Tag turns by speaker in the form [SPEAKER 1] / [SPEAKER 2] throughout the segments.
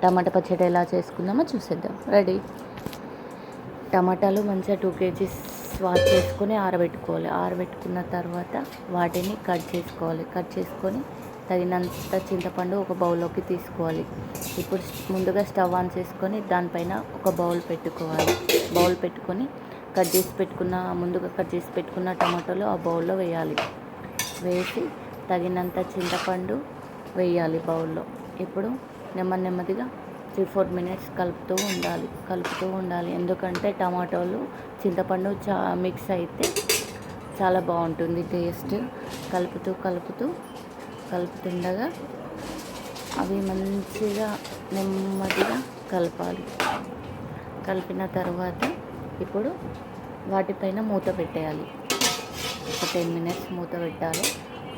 [SPEAKER 1] టమాటా పచ్చడి ఎలా చేసుకుందామో చూసేద్దాం. రెడీ. టమాటాలు మంచిగా 2 kgs వాష్ చేసుకొని ఆరబెట్టుకోవాలి. ఆరబెట్టుకున్న తర్వాత వాటిని కట్ చేసుకోవాలి. కట్ చేసుకొని తగినంత చింతపండు ఒక బౌల్లోకి తీసుకోవాలి. ఇప్పుడు ముందుగా స్టవ్ ఆన్ చేసుకొని దానిపైన ఒక బౌల్ పెట్టుకోవాలి. బౌల్ పెట్టుకొని ముందుగా కట్ చేసి పెట్టుకున్న టమాటాలు ఆ బౌల్లో వేయాలి. వేసి తగినంత చింతపండు వేయాలి బౌల్లో. ఇప్పుడు నెమ్మదిగా 3-4 మినిట్స్ కలుపుతూ ఉండాలి. ఎందుకంటే టమాటోలు చింతపండు మిక్స్ అయితే చాలా బాగుంటుంది టేస్ట్. కలుపుతుండగా అవి మంచిగా నెమ్మదిగా కలపాలి. కలిపిన తర్వాత ఇప్పుడు వాటిపైన మూత పెట్టేయాలి. ఒక 10 మినిట్స్ మూత పెట్టాలి.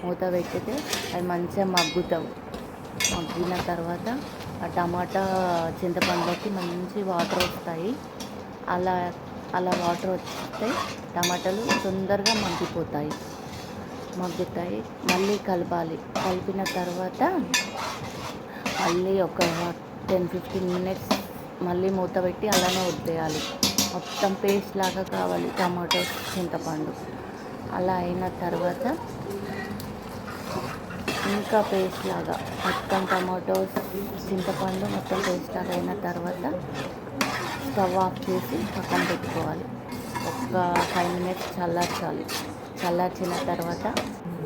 [SPEAKER 1] మూత పెట్టితే అవి మంచిగా మగ్గిన తర్వాత ఆ టమాటా చింతపండులోకి మంచి వాటర్ వస్తాయి. అలా వాటర్ వస్తే టమాటాలు తొందరగా మగ్గుతాయి. మళ్ళీ కలపాలి. కలిపిన తర్వాత మళ్ళీ ఒక 10-15 మినిట్స్ మళ్ళీ మూత పెట్టి అలానే వదిలేయాలి. మొత్తం పేస్ట్ లాగా కావాలి టమాటో చింతపండు. అలా అయిన తర్వాత ఇంకా పేస్ట్ లాగా మొత్తం టమాటోస్ చింతపండు మొత్తం పేస్ట్ లాగా అయిన తర్వాత స్టవ్ ఆఫ్ చేసి పక్కన పెట్టుకోవాలి. ఒక 5 మినిట్స్ చల్లార్చాలి. చల్లార్చిన తర్వాత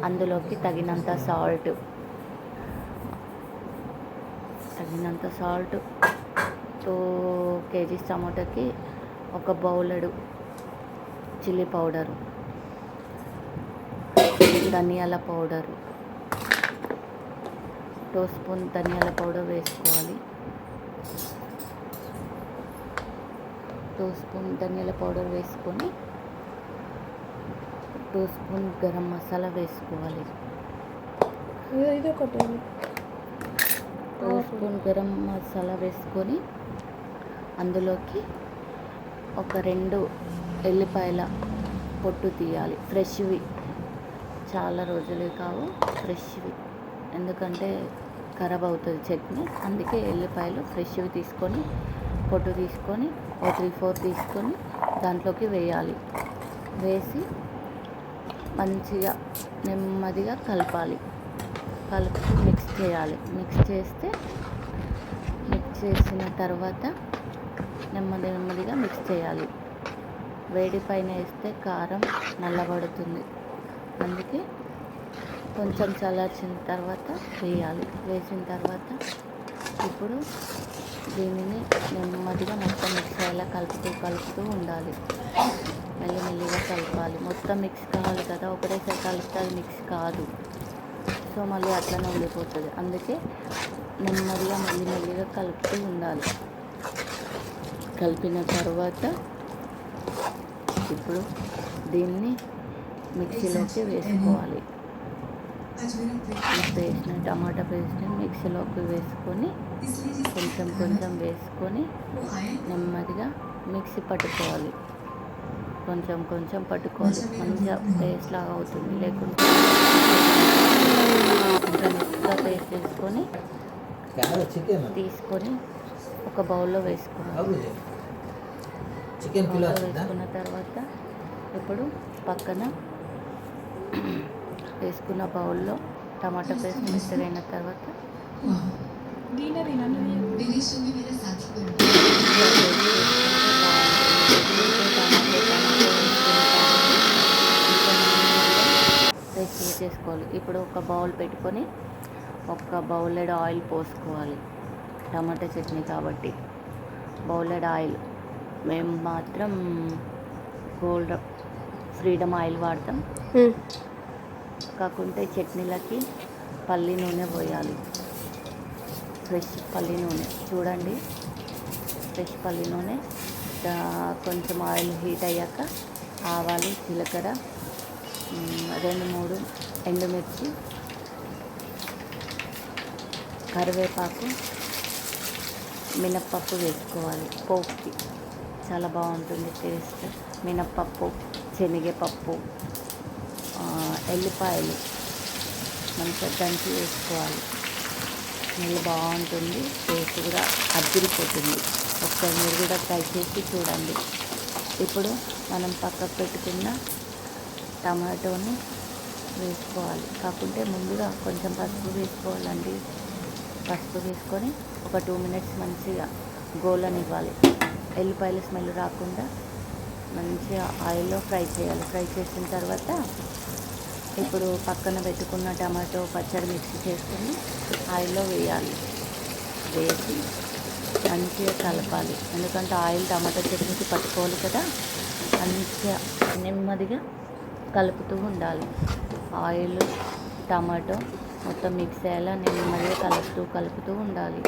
[SPEAKER 1] అందులోకి తగినంత సాల్ట్ 2 kgs టమాటాకి ఒక బౌలెడు చిల్లీ పౌడరు, ధనియాల పౌడరు, 2 స్పూన్ ధనియాల పౌడర్ వేసుకోవాలి. 2 స్పూన్ ధనియాల పౌడర్ వేసుకొని 2 స్పూన్ గరం మసాలా వేసుకోవాలి. 2 స్పూన్ గరం మసాలా వేసుకొని అందులోకి ఒక 2 ఎల్లిపాయల పొట్టు తీయాలి. ఫ్రెష్వి, చాలా రోజులే కావు, ఫ్రెష్వి. ఎందుకంటే ఖరాబ్ అవుతుంది చట్నీ, అందుకే ఎల్లిపాయలు ఫ్రెష్వి తీసుకొని పొట్టు తీసుకొని 3-4 తీసుకొని దాంట్లోకి వేయాలి. వేసి మంచిగా నెమ్మదిగా కలపాలి. కలిపి మిక్స్ చేసిన తర్వాత నెమ్మదిగా మిక్స్ చేయాలి. వేడి పైన వేస్తే కారం నల్లబడుతుంది. అందుకే కొంచెం చల్లార్చిన తర్వాత వేయాలి. వేసిన తర్వాత ఇప్పుడు దీనిని నెమ్మదిగా మొత్తం మిక్స్ అయ్యేలా కలుపుతూ ఉండాలి. మెల్లిగా కలపాలి. మొత్తం మిక్స్ కావాలి కదా, ఒకటేసారి కలిపితే అది మిక్స్ కాదు. సో మళ్ళీ అట్లనే ఉండిపోతుంది. అందుకే మెల్లిగా కలుపుతూ ఉండాలి. కలిపిన తర్వాత ఇప్పుడు దీన్ని మిక్సీలోకి వేసుకోవాలి. టమాటా పేస్ట్ని మిక్సీలోకి వేసుకొని కొంచెం వేసుకొని నెమ్మదిగా మిక్సీ పట్టుకోవాలి. కొంచెం పట్టుకోవాలి. మంచిగా పేస్ట్ లాగా అవుతుంది. లేకుంటే కొంచెం ఎక్కువ పేస్ట్ తీసుకొని ఒక బౌల్లో వేసుకోవాలి. వేసుకున్న తర్వాత ఇప్పుడు పక్కన వేసుకున్న బౌల్లో టమాటా పేస్ట్ మిక్స్ అయిన తర్వాత రెసిపీ చేసుకోవాలి. ఇప్పుడు ఒక బౌల్ పెట్టుకొని ఒక బౌలెడ్ ఆయిల్ పోసుకోవాలి. టమాటా చట్నీ కాబట్టి బౌలెడ్ ఆయిల్. మేము మాత్రం ఫ్రీడమ్ ఆయిల్ వాడతాం. కాకుంటే చట్నీలకి పల్లి నూనె పోయాలి. ఫ్రెష్ పల్లి నూనె చూడండి. ఫ్రెష్ పల్లి నూనె. కొంచెం ఆయిల్ హీట్ అయ్యాక ఆవాలు, జీలకర్ర, 2-3 ఎండుమిర్చి, కరివేపాకు, మినప్పప్పు వేసుకోవాలి. పోపుకి చాలా బాగుంటుంది టేస్ట్. మినప్పప్పు, శనగపప్పు, ఎల్లిపాయలు మంచిగా దంచి వేసుకోవాలి. స్మెల్ బాగుంటుంది, టేస్ట్ కూడా అదిరిపోతుంది. ఒకసారి మీరు కూడా ట్రై చేసి చూడండి. ఇప్పుడు మనం పక్కకు పెట్టుకున్న టమాటోని వేసుకోవాలి. కాకుంటే ముందుగా కొంచెం పసుపు వేసుకోవాలండి. పసుపు వేసుకొని ఒక 2 మినిట్స్ మంచిగా గోలనివ్వాలి. ఎల్లిపాయల స్మెల్ రాకుండా మంచిగా ఆయిల్లో ఫ్రై చేయాలి. ఫ్రై చేసిన తర్వాత ఇప్పుడు పక్కన పెట్టుకున్న టమాటో పచ్చడి మిక్సీ చేసుకుని ఆయిల్లో వేయాలి. వేసి మంచిగా కలపాలి. ఎందుకంటే ఆయిల్ టమాటో చట్నీకి పట్టుకోవాలి కదా. మంచిగా నెమ్మదిగా కలుపుతూ ఉండాలి. ఆయిల్ టమాటో మొత్తం మిక్స్ అయ్యేలా నెమ్మదిగా కలుపుతూ ఉండాలి.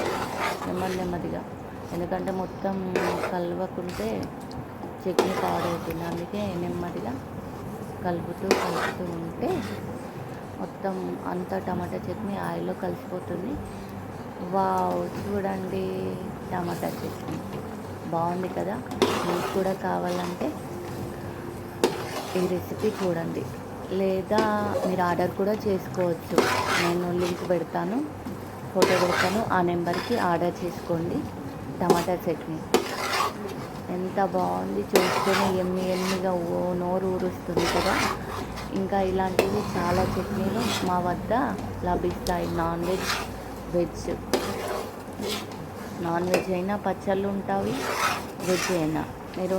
[SPEAKER 1] నెమ్మదిగా, ఎందుకంటే మొత్తం కలవకుంటే చట్నీ పాడవుతుంది. అందుకే నెమ్మదిగా కలుపుతూ ఉంటే మొత్తం అంతా టమాటా చట్నీ ఆయిల్లో కలిసిపోతుంది. వావ్, చూడండి, టమాటా చట్నీ బాగుంది కదా. మీకు కూడా కావాలంటే ఈ రెసిపీ చూడండి, లేదా మీరు ఆర్డర్ కూడా చేసుకోవచ్చు. నేను లింక్ పెడతాను, ఫోటో పెడతాను. ఆ నెంబర్కి ఆర్డర్ చేసుకోండి. టమాటా చట్నీ ఎంత బాగుంది, చూసుకొని ఎమ్మిగా నోరు ఊరుస్తుంది కదా. ఇంకా ఇలాంటివి చాలా చట్నీలు మా వద్ద లభిస్తాయి. నాన్ వెజ్ అయినా పచ్చళ్ళు ఉంటాయి, వెజ్ అయినా. మీరు